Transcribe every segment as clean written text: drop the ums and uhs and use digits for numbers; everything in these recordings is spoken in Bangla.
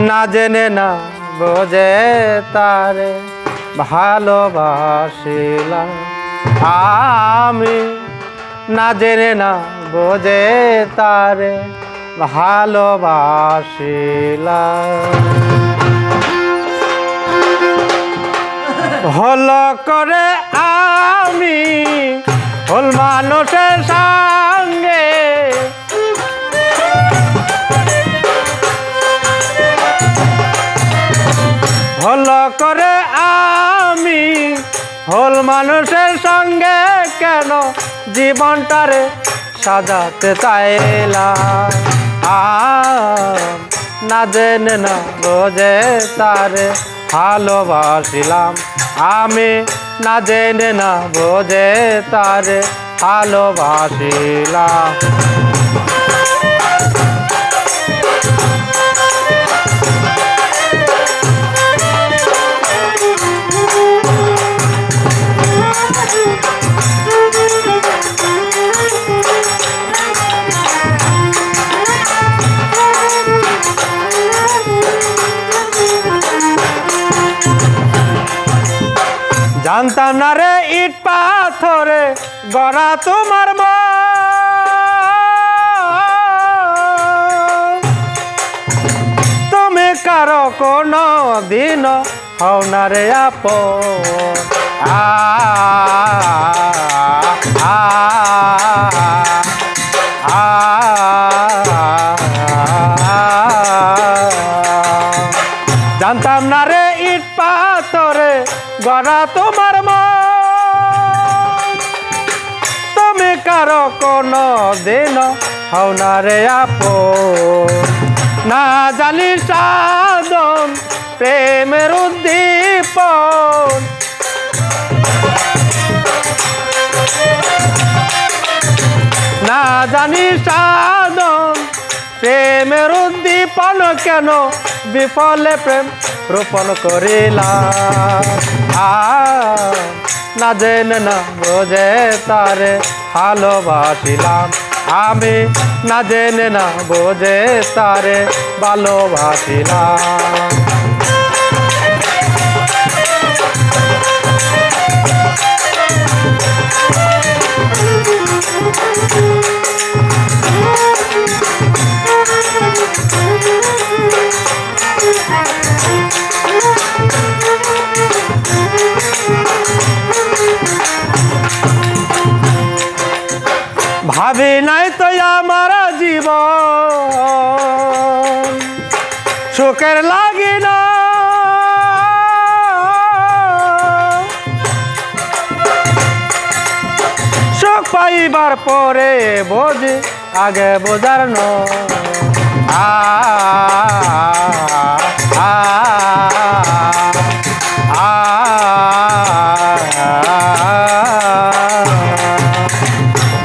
না জেনে না বোঝে তারে ভালোবাসিলাম আমি, না জেনে না বোঝে তারে ভালোবাসিলাম। হলো করে আমি ভুল মানুষের সঙ্গে, হলো করে আমি ভুল মানুষের সঙ্গে কেন জীবনটারে সাজাতে চাইলাম। না জেনে না বোঝে তারে ভালোবাসিলাম আমি, না জেনে না বোঝে তারে ভালোবাসিলাম। জানতাম না রে ইট পাথরে গড়া তোমার মন, তুমি কারো কোনো দিন হও না রে আপন। জানতাম না রে ইট পাথরে গড়া তোমার মন, তুমি কারো কোনো দিন হও না রে আপন। না জানি সাধন প্রেমের উদ্দীপন, না জানি সাধন প্রেমের উদ্দীপন কেন বিফলে প্রেম রোপণ করিলাম। না জেনে না বোঝে তারে ভালোবাসিলাম আমি, না জেনে না বোঝে তারে ভালোবাসিলাম। ভাবি নাই তো আমার জীবন সুখের লাগি না, সুখ পাইবার পরে বোঝি আগে বোঝার ন।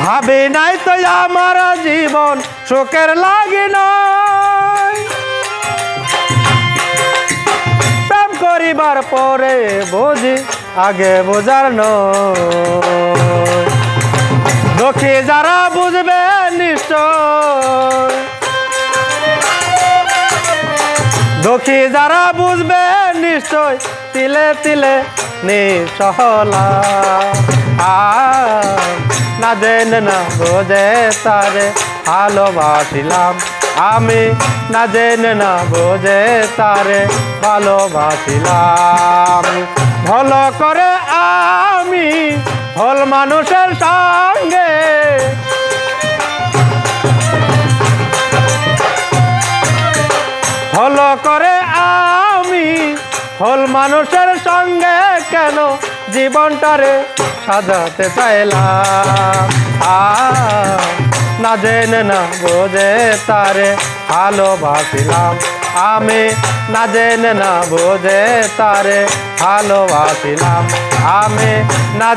ভাবি নাই তো আমার জীবন সুখের লাগে নাই, প্রেম করিবার পরে বুঝি আগে বোঝার নয়। দুঃখী যারা বুঝবে নিশ্চয়, দুঃখী যারা বুঝবে নিশ্চয় তিলে তিলে নিঃসহলা। না জেনে না বোঝে তারে ভালোবাসিলাম আমি, না জেনে না বোঝে তারে ভালোবাসিলাম। ভালো করে আমি ভুল মানুষের সঙ্গে, ভালো করে আমি ভুল মানুষের সঙ্গে কেন জীবনটারে সাজাতে চাইলাম। না জেনে না বোঝে তারে ভালোবাসিলাম আমি, না জেনে না বোঝে তারে ভালোবাসিলাম আমি, না